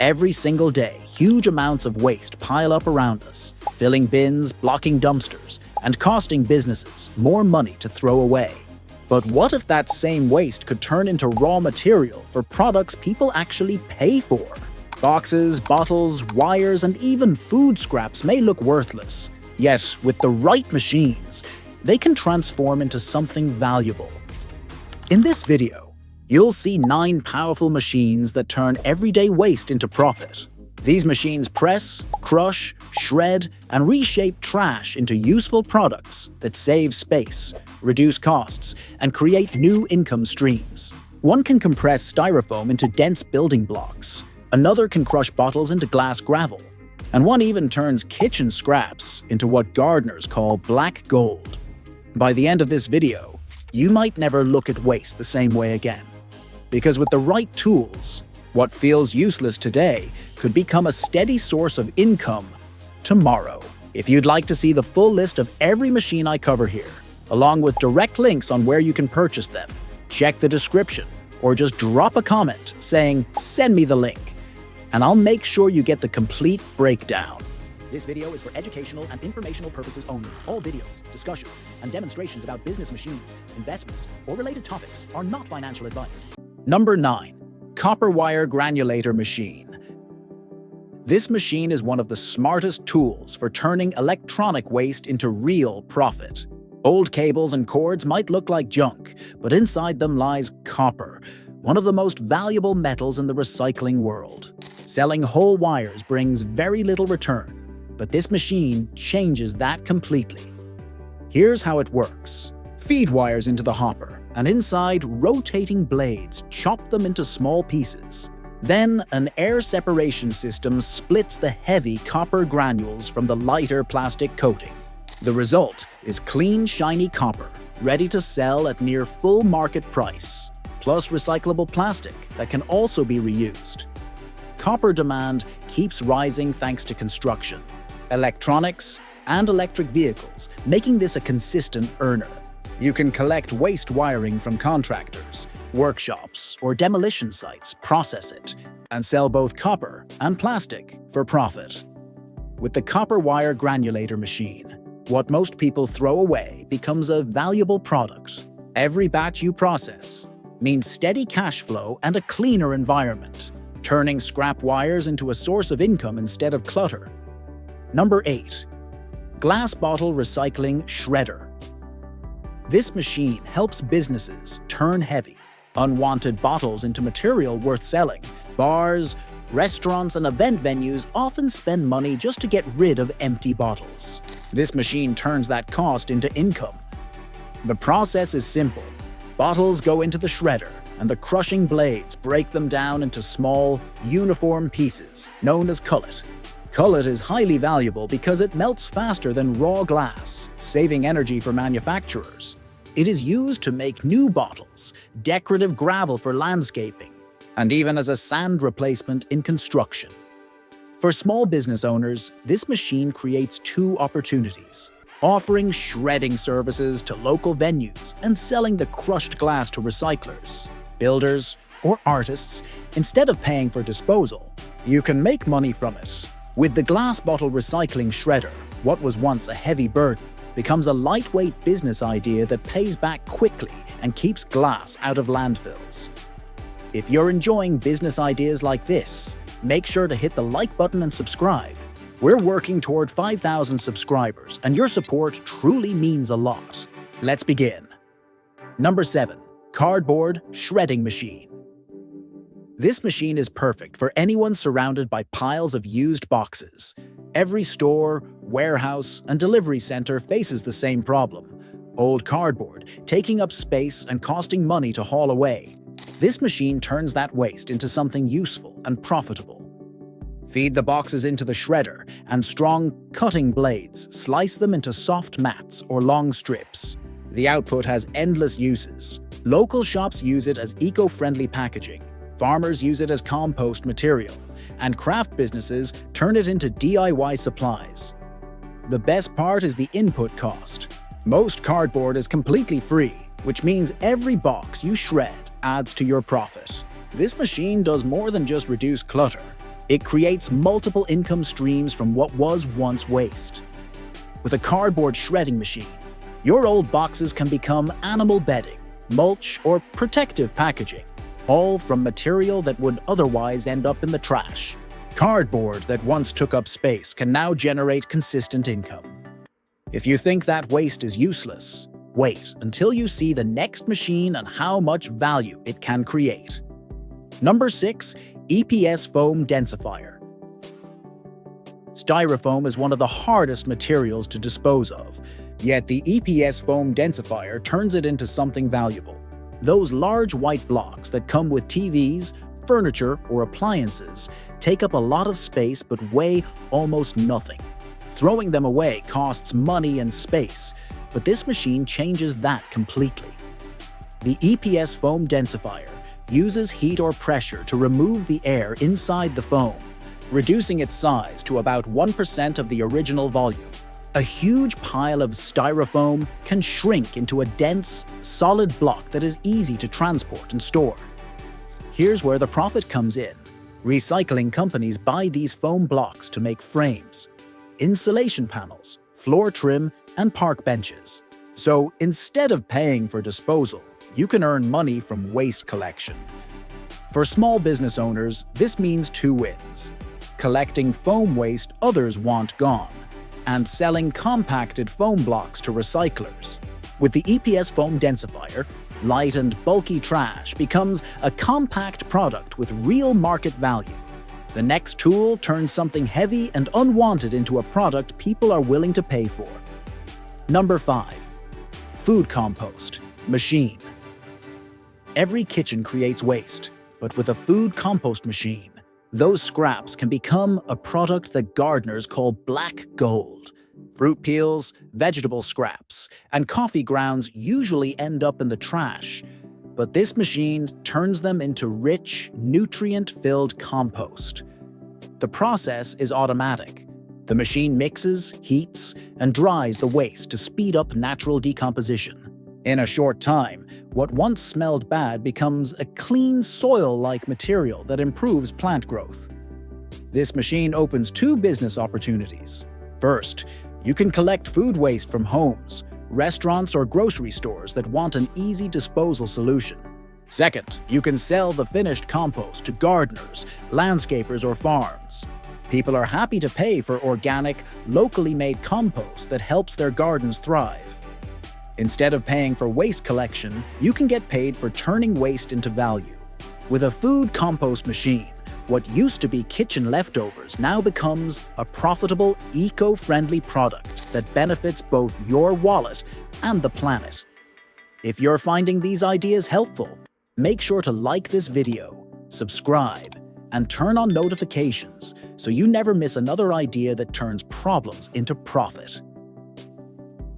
Every single day, huge amounts of waste pile up around us, filling bins, blocking dumpsters, and costing businesses more money to throw away. But what if that same waste could turn into raw material for products people actually pay for? Boxes, bottles, wires, and even food scraps may look worthless, yet with the right machines, they can transform into something valuable. In this video, you'll see 9 powerful machines that turn everyday waste into profit. These machines press, crush, shred, and reshape trash into useful products that save space, reduce costs, and create new income streams. One can compress styrofoam into dense building blocks. Another can crush bottles into glass gravel. And one even turns kitchen scraps into what gardeners call black gold. By the end of this video, you might never look at waste the same way again. Because with the right tools, what feels useless today could become a steady source of income tomorrow. If you'd like to see the full list of every machine I cover here, along with direct links on where you can purchase them, check the description or just drop a comment saying, "Send me the link," and I'll make sure you get the complete breakdown. This video is for educational and informational purposes only. All videos, discussions, and demonstrations about business machines, investments, or related topics are not financial advice. Number 9. Copper wire granulator machine. This machine is one of the smartest tools for turning electronic waste into real profit. Old cables and cords might look like junk, but inside them lies copper, one of the most valuable metals in the recycling world. Selling whole wires brings very little return, but this machine changes that completely. Here's how it works. Feed wires into the hopper, and inside, rotating blades chop them into small pieces. Then, an air separation system splits the heavy copper granules from the lighter plastic coating. The result is clean, shiny copper, ready to sell at near full market price, plus recyclable plastic that can also be reused. Copper demand keeps rising thanks to construction, electronics, and electric vehicles, making this a consistent earner. You can collect waste wiring from contractors, workshops, or demolition sites, process it, and sell both copper and plastic for profit. With the copper wire granulator machine, what most people throw away becomes a valuable product. Every batch you process means steady cash flow and a cleaner environment, turning scrap wires into a source of income instead of clutter. Number 8. Glass bottle recycling shredder. This machine helps businesses turn heavy, unwanted bottles into material worth selling. Bars, restaurants, and event venues often spend money just to get rid of empty bottles. This machine turns that cost into income. The process is simple. Bottles go into the shredder, and the crushing blades break them down into small, uniform pieces, known as cullet. Cullet is highly valuable because it melts faster than raw glass, saving energy for manufacturers. It is used to make new bottles, decorative gravel for landscaping, and even as a sand replacement in construction. For small business owners, this machine creates 2 opportunities: offering shredding services to local venues and selling the crushed glass to recyclers, builders, or artists. Instead of paying for disposal, you can make money from it. With the glass bottle recycling shredder, what was once a heavy burden becomes a lightweight business idea that pays back quickly and keeps glass out of landfills. If you're enjoying business ideas like this, make sure to hit the like button and subscribe. We're working toward 5,000 subscribers, and your support truly means a lot. Let's begin. Number 7. Cardboard shredding machine. This machine is perfect for anyone surrounded by piles of used boxes. Every store, warehouse, and delivery center faces the same problem: old cardboard, taking up space and costing money to haul away. This machine turns that waste into something useful and profitable. Feed the boxes into the shredder, and strong cutting blades slice them into soft mats or long strips. The output has endless uses. Local shops use it as eco-friendly packaging. Farmers use it as compost material, and craft businesses turn it into DIY supplies. The best part is the input cost. Most cardboard is completely free, which means every box you shred adds to your profit. This machine does more than just reduce clutter. It creates multiple income streams from what was once waste. With a cardboard shredding machine, your old boxes can become animal bedding, mulch, or protective packaging, all from material that would otherwise end up in the trash. Cardboard that once took up space can now generate consistent income. If you think that waste is useless, wait until you see the next machine and how much value it can create. Number 6. EPS Foam Densifier. Styrofoam is one of the hardest materials to dispose of, yet the EPS Foam Densifier turns it into something valuable. Those large white blocks that come with TVs, furniture, or appliances take up a lot of space but weigh almost nothing. Throwing them away costs money and space, but this machine changes that completely. The EPS Foam Densifier uses heat or pressure to remove the air inside the foam, reducing its size to about 1% of the original volume. A huge pile of styrofoam can shrink into a dense, solid block that is easy to transport and store. Here's where the profit comes in. Recycling companies buy these foam blocks to make frames, insulation panels, floor trim, and park benches. So instead of paying for disposal, you can earn money from waste collection. For small business owners, this means 2 wins: collecting foam waste others want gone, and selling compacted foam blocks to recyclers. With the EPS Foam Densifier, light and bulky trash becomes a compact product with real market value. The next tool turns something heavy and unwanted into a product people are willing to pay for. Number 5. Food Compost Machine. Every kitchen creates waste, but with a food compost machine, those scraps can become a product that gardeners call black gold. Fruit peels, vegetable scraps, and coffee grounds usually end up in the trash, but this machine turns them into rich, nutrient-filled compost. The process is automatic. The machine mixes, heats, and dries the waste to speed up natural decomposition. In a short time, what once smelled bad becomes a clean soil-like material that improves plant growth. This machine opens 2 business opportunities. First, you can collect food waste from homes, restaurants, or grocery stores that want an easy disposal solution. Second, you can sell the finished compost to gardeners, landscapers, or farms. People are happy to pay for organic, locally made compost that helps their gardens thrive. Instead of paying for waste collection, you can get paid for turning waste into value. With a food compost machine, what used to be kitchen leftovers now becomes a profitable, eco-friendly product that benefits both your wallet and the planet. If you're finding these ideas helpful, make sure to like this video, subscribe, and turn on notifications so you never miss another idea that turns problems into profit.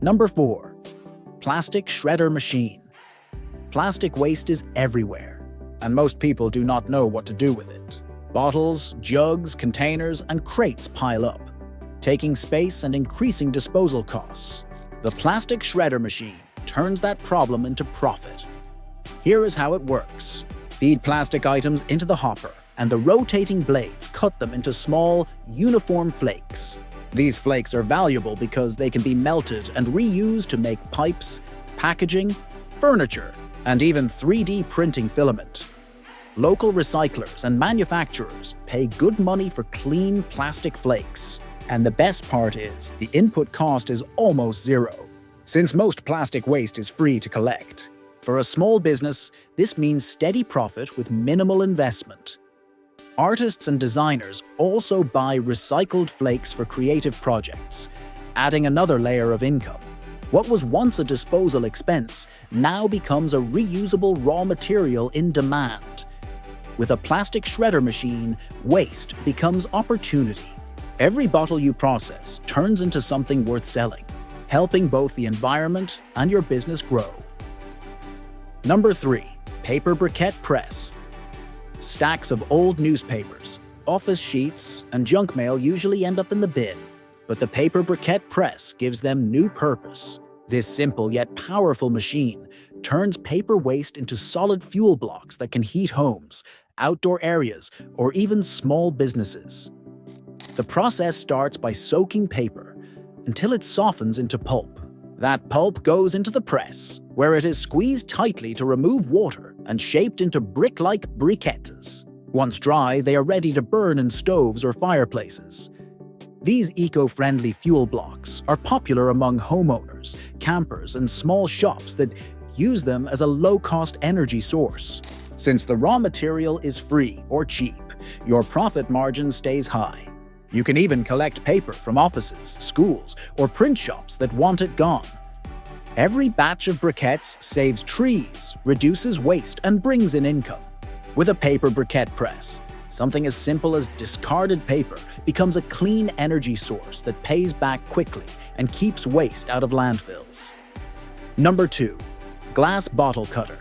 Number 4. Plastic Shredder Machine. Plastic waste is everywhere, and most people do not know what to do with it. Bottles, jugs, containers, and crates pile up, taking space and increasing disposal costs. The Plastic Shredder Machine turns that problem into profit. Here is how it works. Feed plastic items into the hopper, and the rotating blades cut them into small, uniform flakes. These flakes are valuable because they can be melted and reused to make pipes, packaging, furniture, and even 3D printing filament. Local recyclers and manufacturers pay good money for clean plastic flakes. And the best part is, the input cost is almost zero, since most plastic waste is free to collect. For a small business, this means steady profit with minimal investment. Artists and designers also buy recycled flakes for creative projects, adding another layer of income. What was once a disposal expense now becomes a reusable raw material in demand. With a plastic shredder machine, waste becomes opportunity. Every bottle you process turns into something worth selling, helping both the environment and your business grow. Number 3. Paper Briquette Press. Stacks of old newspapers, office sheets, and junk mail usually end up in the bin, but the paper briquette press gives them new purpose. This simple yet powerful machine turns paper waste into solid fuel blocks that can heat homes, outdoor areas or even small businesses. The process starts by soaking paper until it softens into pulp. That pulp goes into the press, where it is squeezed tightly to remove water and shaped into brick-like briquettes. Once dry, they are ready to burn in stoves or fireplaces. These eco-friendly fuel blocks are popular among homeowners, campers, and small shops that use them as a low-cost energy source. Since the raw material is free or cheap, your profit margin stays high. You can even collect paper from offices, schools, or print shops that want it gone. Every batch of briquettes saves trees, reduces waste, and brings in income. With a paper briquette press, something as simple as discarded paper becomes a clean energy source that pays back quickly and keeps waste out of landfills. Number 2. Glass bottle cutter.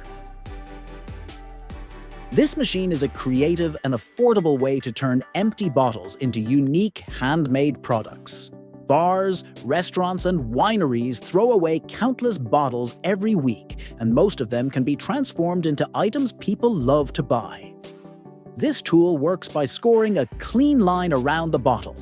This machine is a creative and affordable way to turn empty bottles into unique handmade products. Bars, restaurants, and wineries throw away countless bottles every week, and most of them can be transformed into items people love to buy. This tool works by scoring a clean line around the bottle.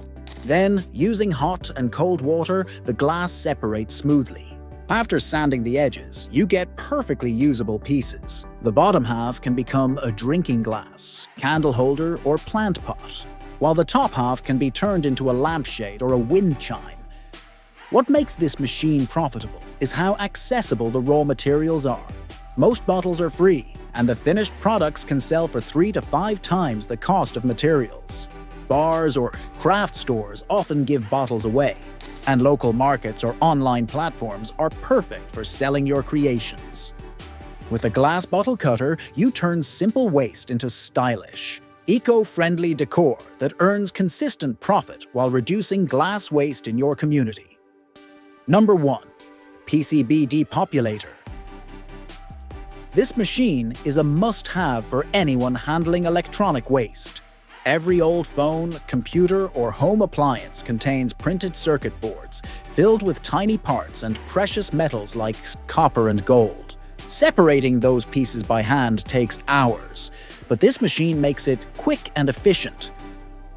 Then, using hot and cold water, the glass separates smoothly. After sanding the edges, you get perfectly usable pieces. The bottom half can become a drinking glass, candle holder, or plant pot, while the top half can be turned into a lampshade or a wind chime. What makes this machine profitable is how accessible the raw materials are. Most bottles are free, and the finished products can sell for 3 to 5 times the cost of materials. Bars or craft stores often give bottles away, and local markets or online platforms are perfect for selling your creations. With a glass bottle cutter, you turn simple waste into stylish, eco-friendly decor that earns consistent profit while reducing glass waste in your community. Number 1. PCB Depopulator. This machine is a must-have for anyone handling electronic waste. Every old phone, computer, or home appliance contains printed circuit boards filled with tiny parts and precious metals like copper and gold. Separating those pieces by hand takes hours, but this machine makes it quick and efficient.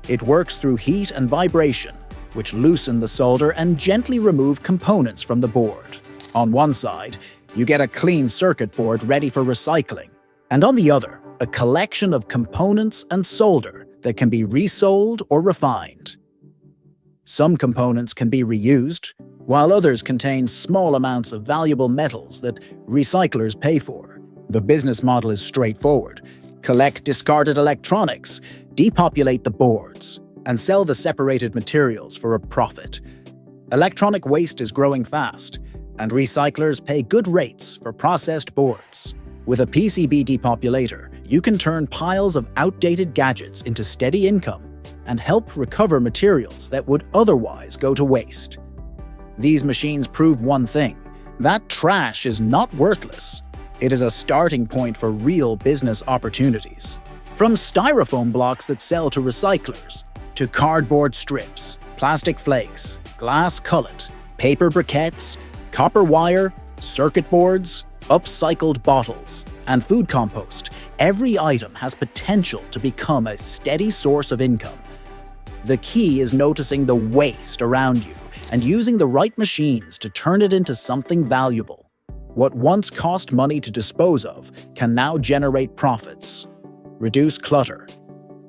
It works through heat and vibration, which loosen the solder and gently remove components from the board. On one side, you get a clean circuit board ready for recycling, and on the other, a collection of components and solder that can be resold or refined. Some components can be reused, while others contain small amounts of valuable metals that recyclers pay for. The business model is straightforward. Collect discarded electronics, depopulate the boards, and sell the separated materials for a profit. Electronic waste is growing fast, and recyclers pay good rates for processed boards. With a PCB depopulator, you can turn piles of outdated gadgets into steady income and help recover materials that would otherwise go to waste. These machines prove one thing: that trash is not worthless. It is a starting point for real business opportunities. From styrofoam blocks that sell to recyclers, to cardboard strips, plastic flakes, glass cullet, paper briquettes, copper wire, circuit boards, upcycled bottles, and food compost, every item has potential to become a steady source of income. The key is noticing the waste around you and using the right machines to turn it into something valuable. What once cost money to dispose of can now generate profits, reduce clutter,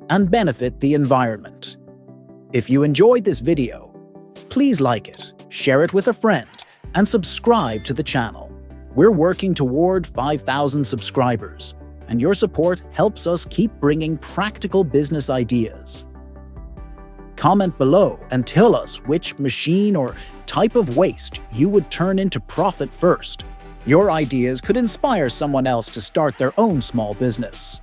and benefit the environment. If you enjoyed this video, please like it, share it with a friend, and subscribe to the channel. We're working toward 5,000 subscribers, and your support helps us keep bringing practical business ideas. Comment below and tell us which machine or type of waste you would turn into profit first. Your ideas could inspire someone else to start their own small business.